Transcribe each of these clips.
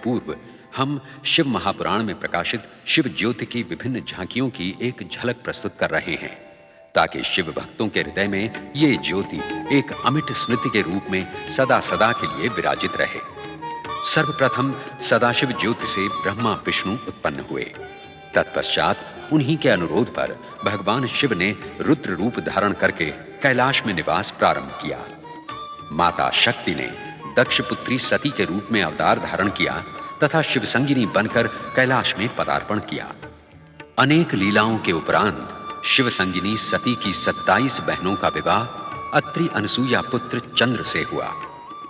पूर्व हम शिव महापुराण में प्रकाशित शिव ज्योति की विभिन्न झांकियों की एक झलक प्रस्तुत कर रहे हैं, ताकि शिव भक्तों के हृदय में ये ज्योति एक अमिट स्मृति के रूप में सदा सदा के लिए विराजित रहे। सर्वप्रथम सदाशिव ज्योति से ब्रह्मा विष्णु उत्पन्न हुए। तत्पश्चात उन्हीं के अनुरोध पर भगवान शिव ने रुद्र रूप धारण करके कैलाश में निवास प्रारंभ किया। माता शक्ति ने दक्ष पुत्री सती के रूप में अवतार धारण किया तथा शिव संगिनी बनकर कैलाश में पदार्पण किया। अनेक लीलाओं के उपरांत शिव संगिनी सती की 27 बहनों का विवाह अत्रि अनसुया पुत्र चंद्र से हुआ।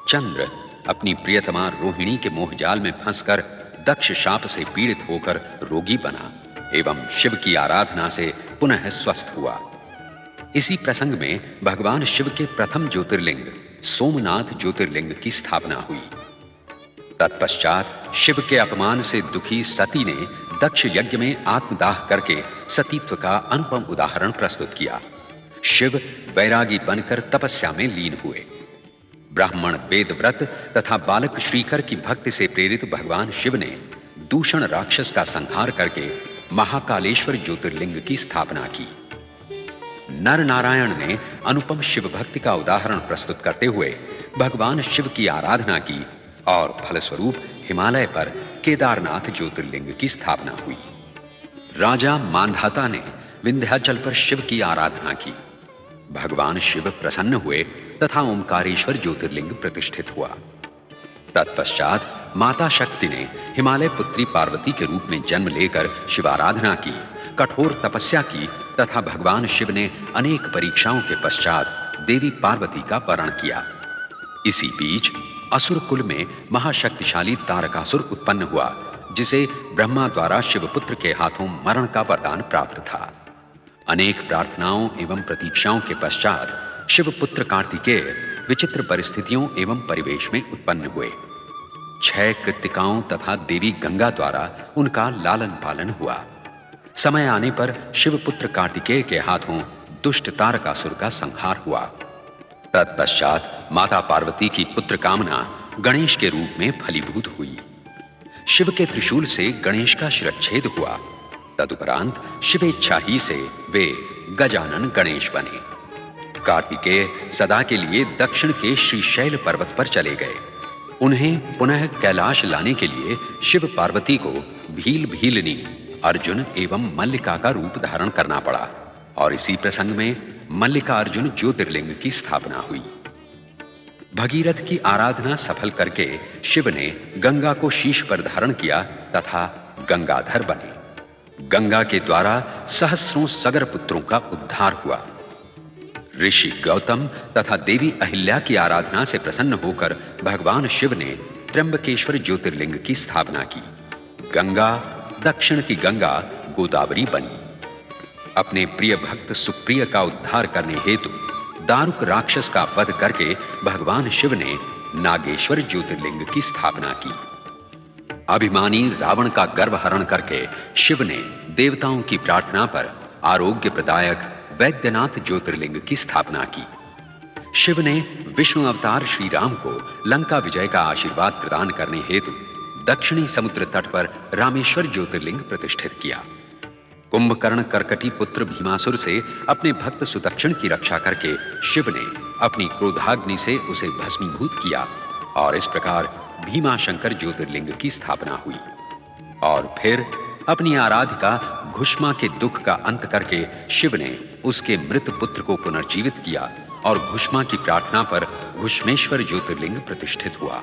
चंद्र अपनी प्रियतमा रोहिणी के मोहजाल में फंसकर दक्ष शाप से पीड़ित होकर रोगी बना एवं शिव की आराधना से पुनः स्वस्थ हुआ। इसी प्रसंग में भगवान शिव के प्रथम ज्योतिर्लिंग सोमनाथ ज्योतिर्लिंग की स्थापना हुई। तत्पश्चात शिव के अपमान से दुखी सती ने दक्ष यज्ञ में आत्मदाह करके सतीत्व का अनुपम उदाहरण प्रस्तुत किया। शिव वैरागी बनकर तपस्या में लीन हुए। ब्राह्मण वेदव्रत तथा बालक श्रीकर की भक्ति से प्रेरित भगवान शिव ने दूषण राक्षस का संहार करके महाकालेश्वर ज्योतिर्लिंग की स्थापना की। नर नारायण ने अनुपम शिव भक्ति का उदाहरण प्रस्तुत करते हुए भगवान शिव की आराधना की और फलस्वरूप हिमालय पर केदारनाथ ज्योतिर्लिंग की स्थापना हुई। राजा मांधाता ने विंध्याचल पर शिव की आराधना की। भगवान शिव प्रसन्न हुए तथा ओंकारेश्वर ज्योतिर्लिंग प्रतिष्ठित हुआ। तत्पश्चात माता शक्ति ने हिमालय पुत्री पार्वती के रूप में जन्म लेकर शिवाराधना की, कठोर तपस्या की तथा भगवान शिव ने अनेक परीक्षाओं के पश्चात देवी पार्वती का वरण किया। इसी बीच असुर कुल में महाशक्तिशाली तारकासुर उत्पन्न हुआ, जिसे ब्रह्मा द्वारा शिवपुत्र के हाथों मरण का वरदान प्राप्त था। अनेक प्रार्थनाओं एवं प्रतीक्षाओं के पश्चात शिवपुत्र कार्तिकेय विचित्र परिस्थितियों एवं परिवेश में उत्पन्न हुए। 6 कृत्तिकाओं तथा देवी गंगा द्वारा उनका लालन पालन हुआ। समय आने पर शिवपुत्र कार्तिकेय के हाथों दुष्ट तारकासुर का संहार हुआ। तत्पश्चात माता पार्वती की पुत्र कामना गणेश के रूप में फलीभूत हुई। शिव के त्रिशूल से गणेश का शिरच्छेद हुआ। तदुपरांत शिवेच्छा ही से वे गजानन गणेश बने। कार्तिकेय सदा के लिए दक्षिण के श्रीशैल पर्वत पर चले गए। उन्हें पुनः कैलाश लाने के लिए शिव पार्वती को भील भीलनी अर्जुन एवं मल्लिका का रूप धारण करना पड़ा और इसी प्रसंग में मल्लिका अर्जुन ज्योतिर्लिंग की स्थापना हुई। भगीरथ की आराधना सफल करके शिव ने गंगा को शीश पर धारण किया तथा गंगाधर बने। गंगा के द्वारा सहस्रों सगर पुत्रों का उद्धार हुआ। ऋषि गौतम तथा देवी अहिल्या की आराधना से प्रसन्न होकर भगवान शिव ने त्र्यंबकेश्वर ज्योतिर्लिंग की स्थापना की। गंगा दक्षिण की गंगा गोदावरी बनी। अपने प्रिय भक्त सुप्रिय का उद्धार करने हेतु दारुक राक्षस का वध करके भगवान शिव ने नागेश्वर ज्योतिर्लिंग की स्थापना की। अभिमानी रावण का गर्व हरण करके शिव ने देवताओं की प्रार्थना पर आरोग्य प्रदायक वैद्यनाथ ज्योतिर्लिंग की स्थापना की। शिव ने विष्णु अवतार श्री राम को लंका विजय का आशीर्वाद प्रदान करने हेतु दक्षिणी समुद्र तट पर रामेश्वर ज्योतिर्लिंग प्रतिष्ठित किया। कुंभकर्ण कर्कटी पुत्र भीमासुर से अपने भक्त सुदक्षिण की रक्षा करके शिव ने अपनी क्रोधाग्नि से उसे भस्मीभूत किया और इस प्रकार भीमाशंकर ज्योतिर्लिंग की स्थापना हुई। और फिर अपनी आराधिका घुष्मा के दुख का अंत करके शिव ने उसके मृत पुत्र को पुनर्जीवित किया और घुष्मा की प्रार्थना पर घुष्मेश्वर ज्योतिर्लिंग प्रतिष्ठित हुआ।